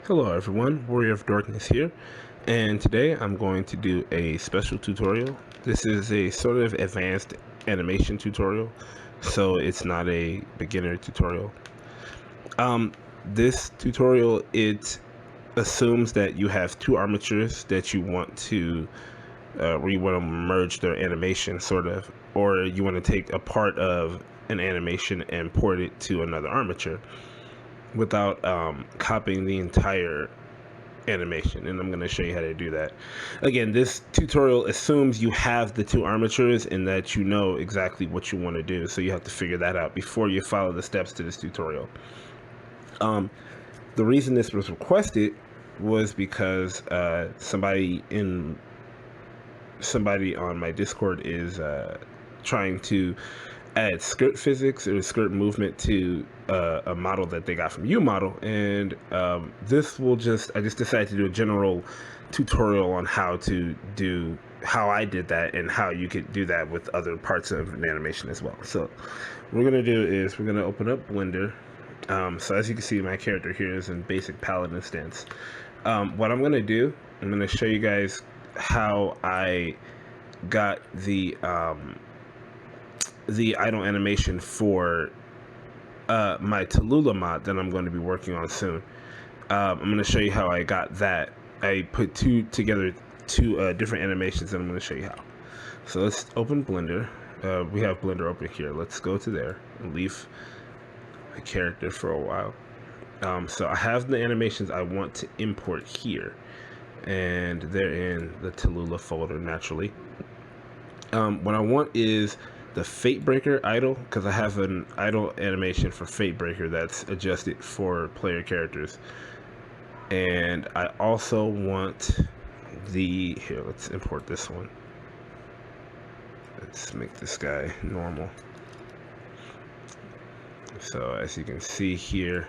Hello everyone, Warrior of Darkness here, and today I'm going to do a special tutorial. This is a sort of advanced animation tutorial, so it's not a beginner tutorial. This tutorial, it assumes that you have two armatures that you want to where you want to merge their animation, sort of, or you want to take a part of an animation and port it to another armature without copying the entire animation, and I'm going to show you how to do that. Again, this tutorial assumes you have the two armatures and that you know exactly what you want to do, so you have to figure that out before you follow the steps to this tutorial. The reason this was requested was because somebody on my Discord is trying to add skirt physics or skirt movement to a model that they got from UModel, and I just decided to do a general tutorial on how I did that and how you could do that with other parts of an animation as well. So what we're gonna do is we're gonna open up Blender. So as you can see, my character here is in basic paladin stance. What I'm gonna do, I'm gonna show you guys how I got the idle animation for my Tallulah mod that I'm going to be working on soon. I'm going to show you how I got that. I put two different animations, and I'm going to show you how. So let's open Blender. We have Blender open here. Let's go to there and leave the character for a while. So I have the animations I want to import here, and they're in the Tallulah folder naturally. What I want is the Fate Breaker idle, because I have an idle animation for Fate Breaker that's adjusted for player characters. And I also want here, let's import this one. Let's make this guy normal. So as you can see here,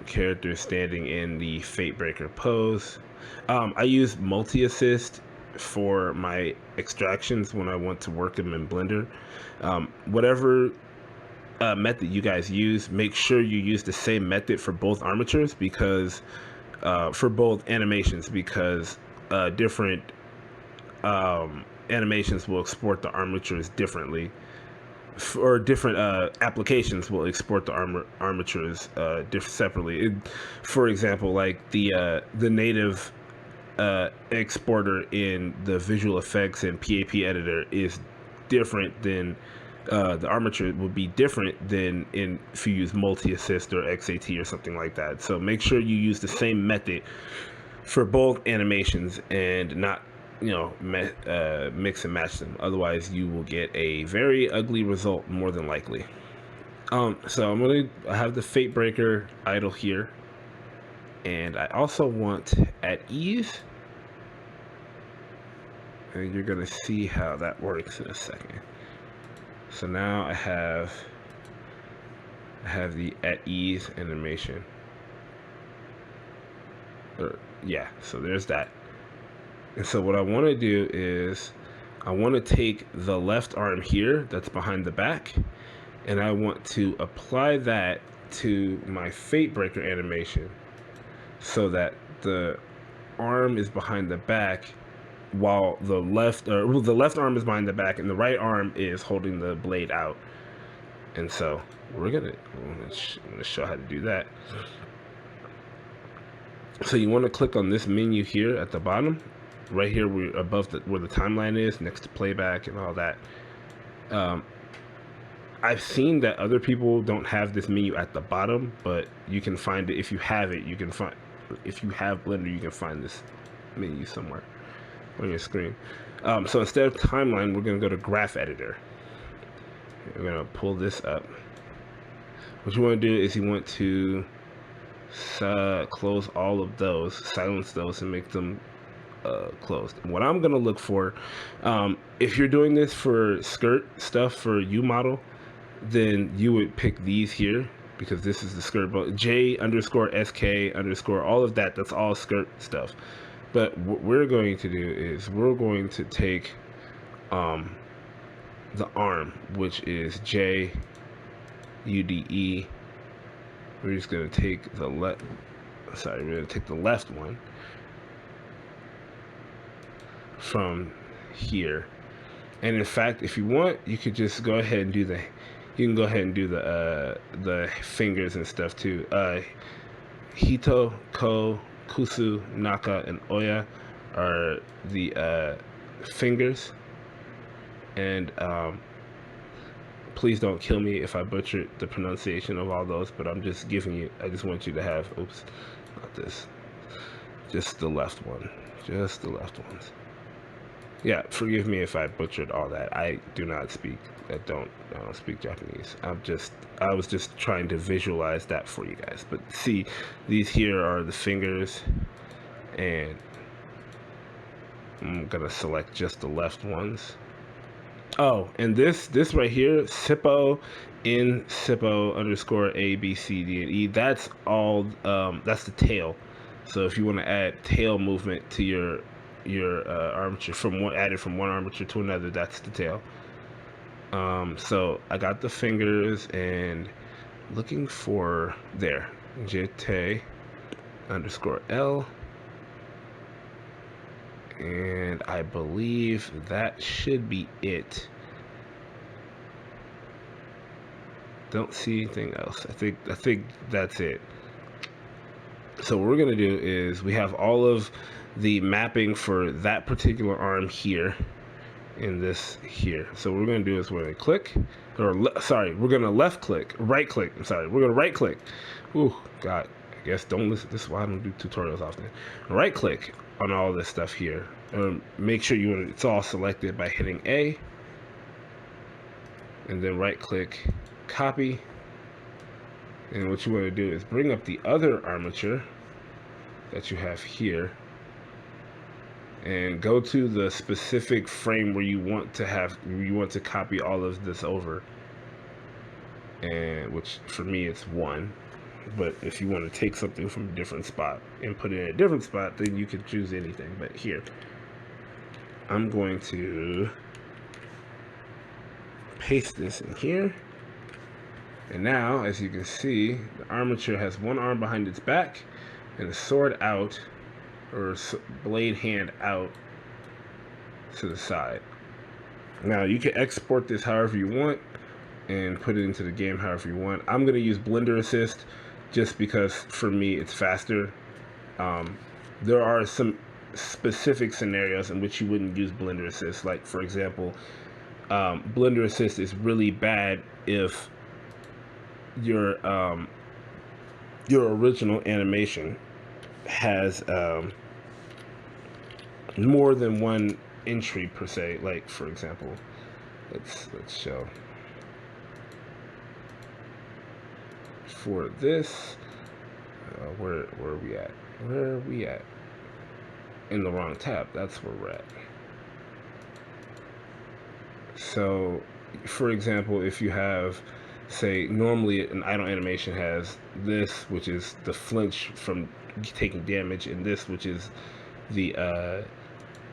character standing in the Fate Breaker pose. I use multi-assist for my extractions when I want to work them in Blender. Whatever method you guys use, make sure you use the same method for both armatures, because for both animations, because different animations will export the armatures differently, or different applications will export the armatures separately. For example, like the native exporter in the visual effects and PAP editor is different than the armature would be different than if you use multi-assist or XAT or something like that. So make sure you use the same method for both animations and not mix and match them. Otherwise you will get a very ugly result, more than likely. So I have the Fate Breaker idle here, and I also want at ease, and you're gonna see how that works in a second. So now I have the at ease animation. So there's that. And so what I want to do is I want to take the left arm here that's behind the back, and I want to apply that to my Fate Breaker animation so that the arm is behind the back, while the left arm is behind the back and the right arm is holding the blade out. And so I'm gonna show how to do that. So you want to click on this menu here at the bottom, right here where the timeline is, next to playback and all that. I've seen that other people don't have this menu at the bottom, but you can find it if you have it. If you have Blender, you can find this menu somewhere on your screen. So instead of timeline, we're going to go to graph editor. We're going to pull this up. What you want to do is you want to close all of those, silence those, and make them closed. What I'm going to look for, if you're doing this for skirt stuff for UModel, then you would pick these here, because this is the skirt, J_SK_ all of that, that's all skirt stuff. But what we're going to do is we're going to take the arm, which is JUDE. We're just going to take the sorry, we're gonna take the left one from here. And in fact, if you want, you could just go ahead and do the, you can go ahead and do the fingers and stuff too. Hito, Ko, Kusu, Naka, and Oya are the fingers. And please don't kill me if I butchered the pronunciation of all those, but I'm just giving you, I just want you to have, oops, not this, just the left one, just the left ones. Yeah, forgive me if I butchered all that. I do not speak, I don't speak Japanese. I was just trying to visualize that for you guys. But see, these here are the fingers, and I'm gonna select just the left ones. Oh, and this right here, Sippo in Sippo underscore A, B, C, D, and E, that's all, that's the tail. So if you want to add tail movement to your armature added from one armature to another, that's the tail. So I got the fingers and looking for there, JT underscore L. And I believe that should be it. Don't see anything else. I think that's it. So what we're gonna do is we have all of the mapping for that particular arm here in this here. So what we're gonna do is we're gonna click, or we're gonna left click, right click. I'm sorry, we're gonna right click. Ooh, God, I guess don't listen. This is why I don't do tutorials often. Right click on all this stuff here. Make sure it's all selected by hitting A, and then right click, copy. And what you want to do is bring up the other armature that you have here, and go to the specific frame where you want to copy all of this over. And which for me it's 1. But if you want to take something from a different spot and put it in a different spot, then you can choose anything. But here, I'm going to paste this in here. And now, as you can see, the armature has one arm behind its back and a sword out, or blade hand out to the side. Now, you can export this however you want and put it into the game however you want. I'm going to use Blender Assist just because for me it's faster. There are some specific scenarios in which you wouldn't use Blender Assist. Like, for example, Blender Assist is really bad if your original animation has more than one entry per se. Like, for example, let's show for this. Where are we at? Where are we at? In the wrong tab. That's where we're at. So, for example, if you have, say, normally an idle animation has this, which is the flinch from taking damage, and this, which is the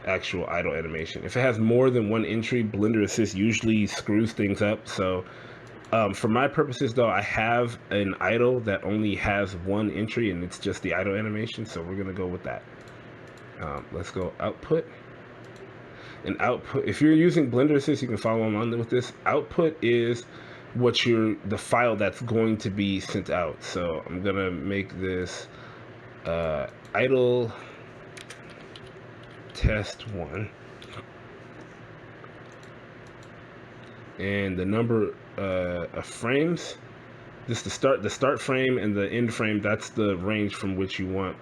actual idle animation. If it has more than one entry, Blender Assist usually screws things up. So for my purposes though, I have an idle that only has one entry, and it's just the idle animation, so we're gonna go with that. Let's go output. And output, if you're using Blender Assist, you can follow along with this. Output is the file that's going to be sent out. So I'm gonna make this idle test 1, and the number of frames, this the start frame and the end frame, that's the range from which you want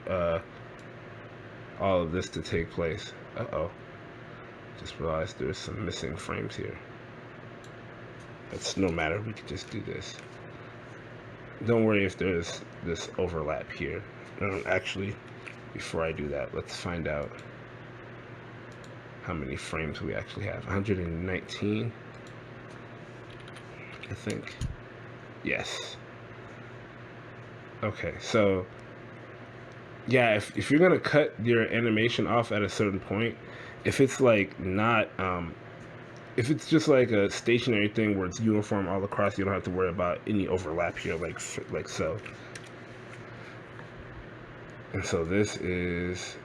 all of this to take place. Just realized there's some missing frames here. It's no matter, we can just do this. Don't worry if there's this overlap here. Actually, before I do that, let's find out how many frames we actually have. 119, I think. Yes. Okay, so yeah, if you're gonna cut your animation off at a certain point, if it's like not if it's just like a stationary thing where it's uniform all across, you don't have to worry about any overlap here, like so. And so this is,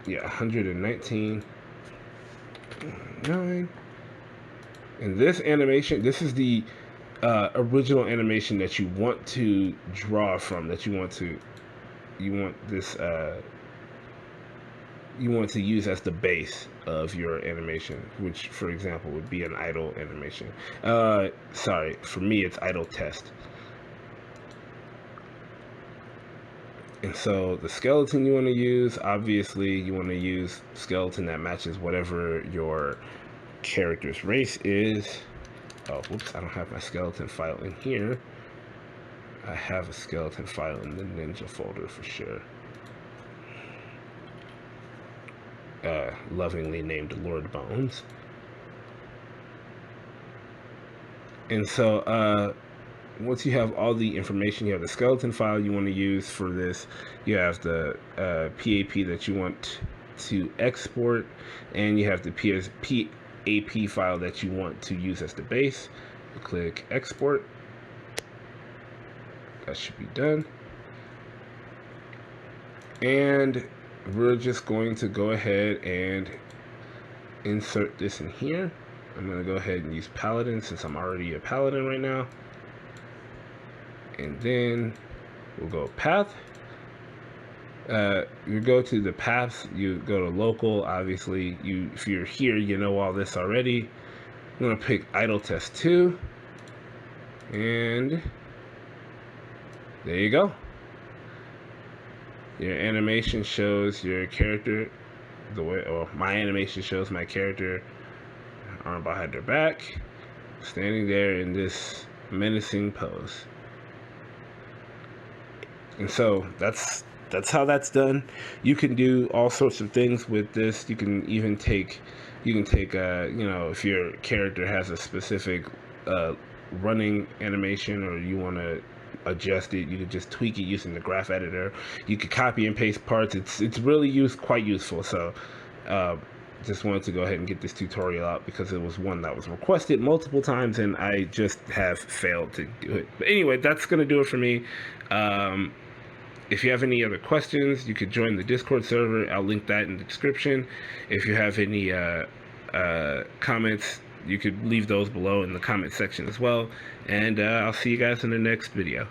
yeah, 119.9. And this animation, this is the original animation that you want to draw from, that you want to use as the base of your animation, which for example would be an idle animation. Sorry, for me it's idle test. And so the skeleton you want to use, obviously you want to use skeleton that matches whatever your character's race is. Oh, whoops, I don't have my skeleton file in here. I have a skeleton file in the Ninja folder for sure. Lovingly named Lord Bones. And so once you have all the information, you have the skeleton file you want to use for this, you have the PAP that you want to export, and you have the PAP file that you want to use as the base. You click export. That should be done. And we're just going to go ahead and insert this in here. I'm going to go ahead and use Paladin since I'm already a Paladin right now. And then we'll go path. You go to the paths, you go to local. Obviously, if you're here, you know all this already. I'm going to pick idle test 2. And there you go. Your animation shows your character the way, or my animation shows my character arm behind her back, standing there in this menacing pose. And so that's how that's done. You can do all sorts of things with this. You can even take if your character has a specific running animation, or you want to adjust it, you could just tweak it using the graph editor. You could copy and paste parts. It's really quite useful. So just wanted to go ahead and get this tutorial out because it was one that was requested multiple times and I just have failed to do it. But anyway, that's gonna do it for me. If you have any other questions, you could join the Discord server. I'll link that in the description. If you have any comments, you could leave those below in the comment section as well. And I'll see you guys in the next video.